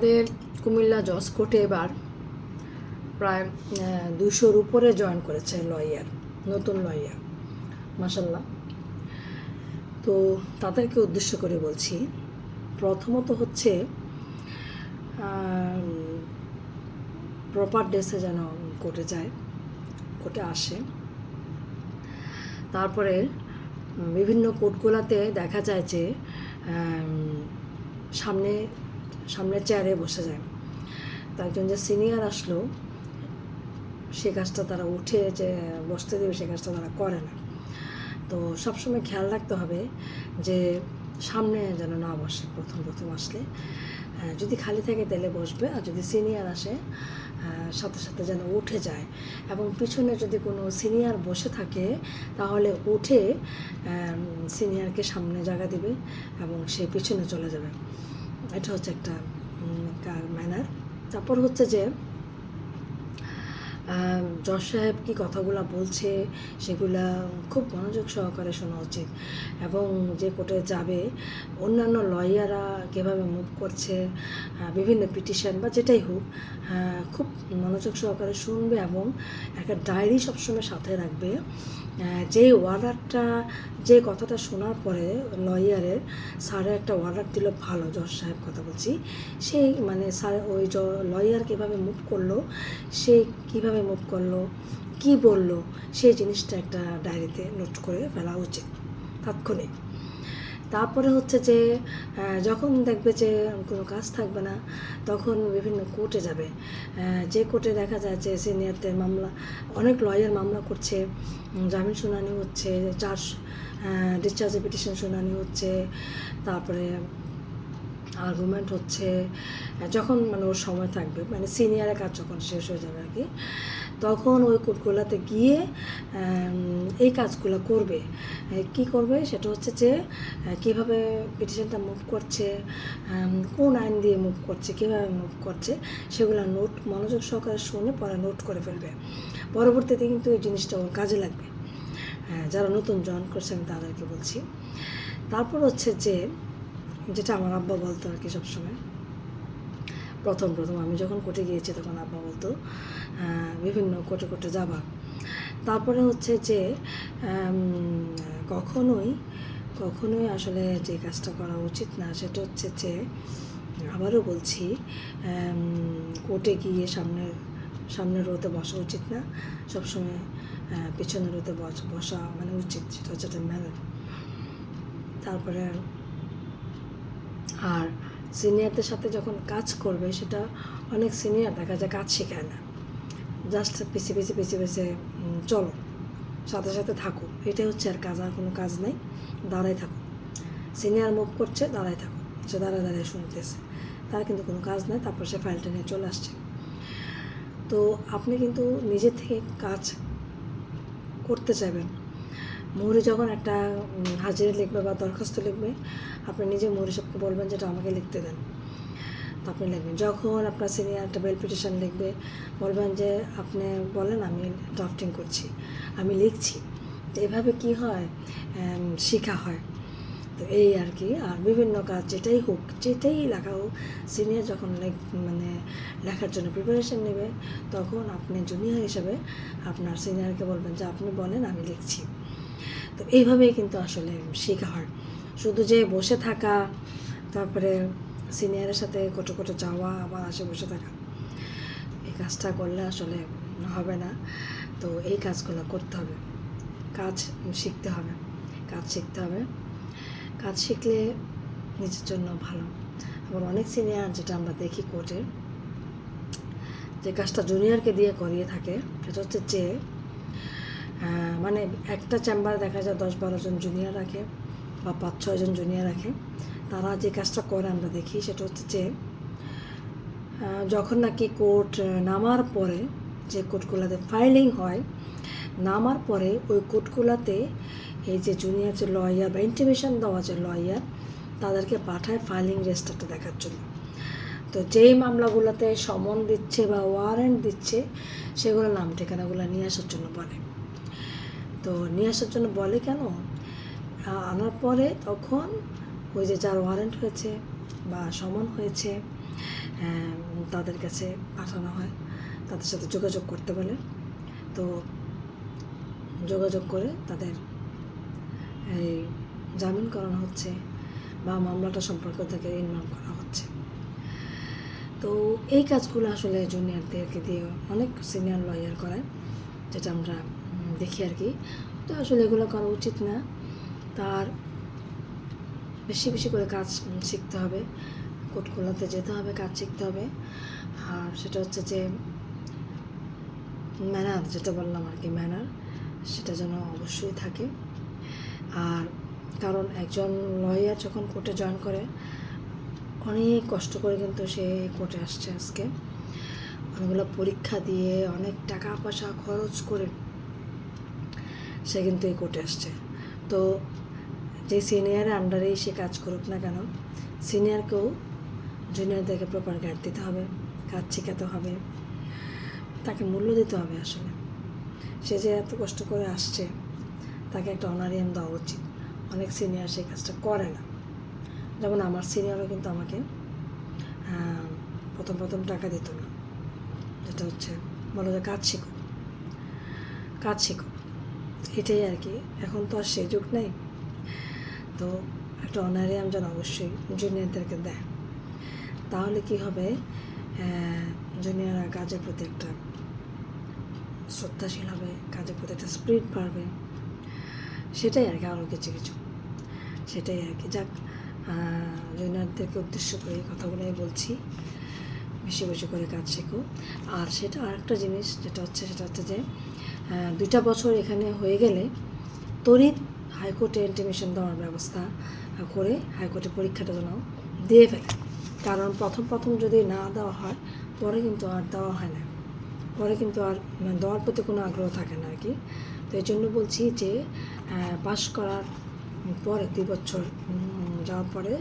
আমাদের কুমিল্লা জজ কোর্টে এবার প্রায় 200-র উপরে জয়েন করেছে লয়ার, নতুন লয়ার, মাশাল্লাহ। তো তাদেরকে উদ্দেশ্য করে বলছি, প্রথমত হচ্ছে প্রপার ডেসে যেন কোর্টে যায়, কোর্টে আসে। তারপরে বিভিন্ন কোর্টগুলোতে দেখা যায় যে সামনে চেয়ারে বসে যায়। তো একজন যে সিনিয়র আসলো, সে কাজটা তারা উঠে যে বসতে দেবে সে কাজটা তারা করে না। তো সবসময় খেয়াল রাখতে হবে যে সামনে যেন না বসে প্রথম আসলে। যদি খালি থাকে তাহলে বসবে, আর যদি সিনিয়র আসে সাথে সাথে যেন উঠে যায়। এবং পিছনে যদি কোনো সিনিয়র বসে থাকে তাহলে উঠে সিনিয়রকে সামনে জায়গা দিবে এবং সে পিছনে চলে যাবে। এটা হচ্ছে একটা ম্যানার। তারপর হচ্ছে যে জজ সাহেব কী কথাগুলো বলছে সেগুলা খুব মনোযোগ সহকারে শোনা উচিত। এবং যে কোর্টে যাবে অন্যান্য লয়াররা কীভাবে মুভ করছে, বিভিন্ন পিটিশন বা যেটাই হোক, খুব মনোযোগ সহকারে শুনবে এবং একটা ডায়েরি সবসময় সাথে রাখবে। যে ওয়ার্ডারটা, যে কথাটা শোনার পরে লয়ারের স্যারে একটা ওয়ার্ডার দিল, ভালো জজ সাহেব কথা বলছি, সেই মানে স্যার ওই লয়ার কীভাবে মুভ করলো, সে কীভাবে মুভ করলো, কি বললো, সেই জিনিসটা একটা ডায়েরিতে নোট করে ফেলা উচিত তাৎক্ষণিক। তারপরে হচ্ছে যে যখন দেখবে যে কোনো কাজ থাকবে না, তখন বিভিন্ন কোর্টে যাবে। যে কোর্টে দেখা যায় যে সিনিয়রদের মামলা, অনেক লয়ার মামলা করছে, জামিন শুনানি হচ্ছে, ডিসচার্জ পিটিশন শুনানি হচ্ছে, তারপরে আর্গুমেন্ট হচ্ছে, যখন মানে ওর সময় থাকবে, মানে সিনিয়রের কাজ যখন শেষ হয়ে যাবে আর কি, তখন ওই কোর্টগুলোতে গিয়ে এই কাজগুলো করবে। কি করবে সেটা হচ্ছে যে কীভাবে পিটিশনটা মুভ করছে, কোন আইন দিয়ে মুভ করছে, কীভাবে মুভ করছে, সেগুলো নোট মনোযোগ সহকারে শুনে পরে নোট করে ফেলবে। পরবর্তীতে কিন্তু এই জিনিসটা ওর কাজে লাগবে। যারা নতুন জয়েন করছে আমি তাদেরকে বলছি। তারপর হচ্ছে যে যেটা আমার আব্বা বলতো আর কি সবসময়, প্রথম আমি যখন কোর্টে গিয়েছি তখন আব্বা বলতো বিভিন্ন কোর্টে যাবা। তারপরে হচ্ছে যে কখনোই আসলে যে কাজটা করা উচিত না সেটা হচ্ছে যে, আবারও বলছি, কোর্টে গিয়ে সামনের রোতে বসা উচিত না, সবসময় পিছনের রোতে বসা মানে উচিত, সেটা হচ্ছে একটা ম্যানার। তারপরে আর সিনিয়রদের সাথে যখন কাজ করবে, সেটা অনেক সিনিয়র দেখা যায় কাজ শেখায় না, জাস্ট পিছিয়ে চলো, সাথে থাকো, এটাই হচ্ছে আর কাজ, আর কোনো কাজ নেই, দাঁড়াই থাকো। সিনিয়র মুভ করছে, দাঁড়াই থাকো, সে দাঁড়ায় শুনতেছে, তার কিন্তু কোনো কাজ নেই, তারপর সে ফাইলটা নিয়ে চলে আসছে। তো আপনি কিন্তু নিজের থেকে কাজ করতে চাইবেন। মুহুরি যখন একটা হাজিরা লিখবে বা দরখাস্ত লিখবে, আপনি নিজে মুহুরি সাহেবকে বলবেন যেটা আমাকে লিখতে দেন, তো আপনি লিখবেন। যখন আপনার সিনিয়র একটা বেল পিটিশন লিখবে, বলবেন যে আপনি বলেন আমি ড্রাফটিং করছি, আমি লিখছি। তো এভাবে কী হয়, শেখা হয়। তো এই আর কি। আর বিভিন্ন কাজ যেটাই লেখা হোক, সিনিয়র যখন মানে লেখার জন্য প্রিপারেশন নেবে, তখন আপনি জুনিয়র হিসেবে আপনার সিনিয়রকে বলবেন যে আপনি বলেন আমি লিখছি। তো এইভাবেই কিন্তু আসলে শেখা হয়। শুধু যে বসে থাকা, তারপরে সিনিয়রের সাথে কোটে যাওয়া, আবার আসে বসে থাকা, এই কাজটা করলে আসলে হবে না। তো এই কাজগুলো করতে হবে, কাজ শিখতে হবে। কাজ শিখলে নিজের জন্য ভালো। আবার অনেক সিনিয়র, যেটা আমরা দেখি কোর্টে, যে কাজটা জুনিয়রকে দিয়ে করিয়ে থাকে, সেটা হচ্ছে যে মানে একটা চেম্বারে দেখা যায় 10-12 জন জুনিয়র রাখে বা 5-6 জন জুনিয়র রাখে। তারা যে কাজটা করে আমরা দেখি, সেটা হচ্ছে যে যখন নাকি কোর্ট নামার পরে, যে কোর্টগুলোতে ফাইলিং হয়, নামার পরে ওই কোর্টগুলোতে এই যে জুনিয়র যে লয়ার বা ইন্টিমেশন দেওয়া যে লয়ার, তাদেরকে পাঠায় ফাইলিং রেজিস্টারটা দেখার জন্য। তো যেই মামলাগুলোতে সমন দিচ্ছে বা ওয়ারেন্ট দিচ্ছে, সেগুলো নাম ঠিকানাগুলো নিয়ে আসার জন্য বলে। তো নিয়ে আসার জন্য বলে কেন, আনার পরে তখন ওই যে যার ওয়ারেন্ট হয়েছে বা সমন হয়েছে, তাদের কাছে পাঠানো হয়, তাদের সাথে যোগাযোগ করতে বলে। তো যোগাযোগ করে তাদের এই জামিন করানো হচ্ছে বা মামলাটা সম্পর্ক থেকে ইনভলভ করা হচ্ছে। তো এই কাজগুলো আসলে জুনিয়রদেরকে দিয়ে অনেক সিনিয়র লয়ার করায়, যেটা আমরা দেখি আর কি। তো আসলে এগুলো করা উচিত না। তার বেশি বেশি করে কাজ শিখতে হবে, কোর্টগুলোতে যেতে হবে, কাজ শিখতে হবে। আর সেটা হচ্ছে যে ম্যানার, যেটা বললাম আর কি, ম্যানার সেটা যেন অবশ্যই থাকে। আর কারণ একজন লয়ার যখন কোর্টে জয়েন করে অনেক কষ্ট করে কিন্তু সে কোর্টে আসছে, আজকে অনেকগুলো পরীক্ষা দিয়ে অনেক টাকা পয়সা খরচ করে সে কিন্তু এই কোর্টে আসছে। তো যে সিনিয়রের আন্ডারেই সে কাজ করুক না কেন, সিনিয়রকেও জুনিয়রদেরকে প্রপার গাইড দিতে হবে, কাজ শেখাতে হবে, তাকে মূল্য দিতে হবে। আসলে সে যে এত কষ্ট করে আসছে তাকে একটা অনারিয়াম দেওয়া উচিত। অনেক সিনিয়র সেই কাজটা করে না। যেমন আমার সিনিয়রও কিন্তু আমাকে প্রথম টাকা দিত না, যেটা হচ্ছে বলো যে কাজ শেখো, কাজ শেখো, এটাই আর কি। এখন তো আর সেই যুগ নেই। তো একটা অনারিয়াম যেন অবশ্যই জুনিয়রদেরকে দেয়, তাহলে কি হবে, জুনিয়ররা কাজের প্রতি একটা শ্রদ্ধাশীল হবে, কাজের প্রতি একটা স্পিরিট বাড়বে। সেটাই আর কি, আরও কিছু সেটাই আর কি। যাক, জুনিয়রদেরকে উদ্দেশ্য করে এই কথাগুলোই বলছি, বেশি বেশি করে কাজ শেখো। আর সেটা আরেকটা জিনিস সেটা হচ্ছে যে 2টা বছর এখানে হয়ে গেলে তড়িৎ হাইকোর্টে ইন্টিমেশন দেওয়ার ব্যবস্থা করে হাইকোর্টে পরীক্ষাটা যেন দিয়ে ফেলে। কারণ প্রথম যদি না দেওয়া হয় পরে কিন্তু আর দেওয়া হয় না, পরে কিন্তু আর দেওয়ার প্রতি কোনো আগ্রহ থাকে না আর কি। তো এই জন্য বলছি যে পাশ করার পরে 2 বছর যাওয়ার পরে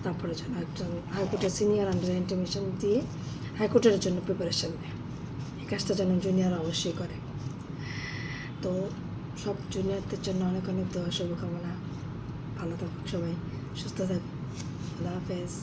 তারপরে যেন একজন হাইকোর্টের সিনিয়র আন্ডার ইন্টিমেশন দিয়ে হাইকোর্টের জন্য প্রিপারেশন নেয়। এই কাজটা যেন জুনিয়র অবশ্যই করে। তো সব জুনিয়রদের জন্য অনেক অনেক দোয়া, শুভকামনা। ভালো থাকুক সবাই, সুস্থ থাকুক। আল্লাহ হাফেজ।